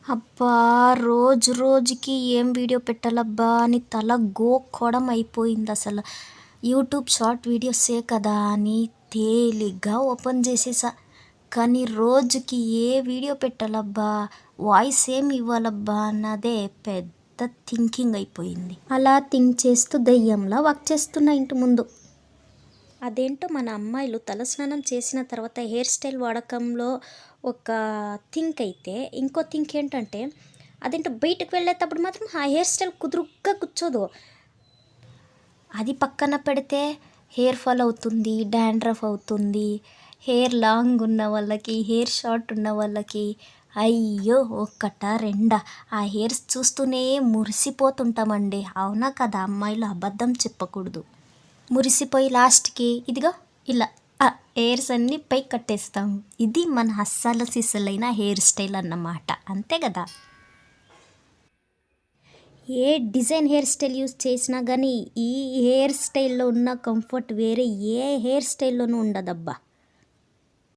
అబ్బా! రోజు రోజుకి ఏం వీడియో పెట్టాలబ్బా అని తల గోక్కోవడం అయిపోయిందసల. యూట్యూబ్ షార్ట్ వీడియోసే కదా అని తేలిగ్గా ఓపెన్ చేసేసా. కానీ రోజుకి ఏ వీడియో పెట్టాలబ్బా, వాయిస్ ఏం ఇవ్వాలబ్బా అన్నదే పెద్ద థింకింగ్ అయిపోయింది. అలా థింక్ చేస్తూ దెయ్యంలా వర్క్ చేస్తున్నా ఇంటి ముందు. అదేంటో మన అమ్మాయిలు తలస్నానం చేసిన తర్వాత హెయిర్ స్టైల్ వాడకంలో ఒక థింక్ అయితే, ఇంకో థింక్ ఏంటంటే అదేంటో బయటకు వెళ్ళేటప్పుడు మాత్రం ఆ హెయిర్ స్టైల్ కుదురుగ్గా కూర్చోదు. అది పక్కన పెడితే హెయిర్ ఫాల్ అవుతుంది, డాండ్రఫ్ అవుతుంది. హెయిర్ లాంగ్ ఉన్న వాళ్ళకి, హెయిర్ షార్ట్ ఉన్న వాళ్ళకి అయ్యో ఒక్కటా రెండా ఆ హెయిర్స్ చూస్తూనే మురిసిపోతుంటామండి. అవునా కదా అమ్మాయిలు, అబద్ధం చెప్పకూడదు. మురిసిపోయి లాస్ట్కి ఇదిగో ఇలా హెయిర్స్ అన్నీ పైకి కట్టేస్తాం. ఇది మన అస్సలు సిస్సలైన హెయిర్ స్టైల్ అన్నమాట, అంతే కదా. ఏ డిజైన్ హెయిర్ స్టైల్ యూస్ చేసినా కానీ ఈ హెయిర్ స్టైల్లో ఉన్న కంఫర్ట్ వేరే ఏ హెయిర్ స్టైల్లోనూ ఉండదబ్బా.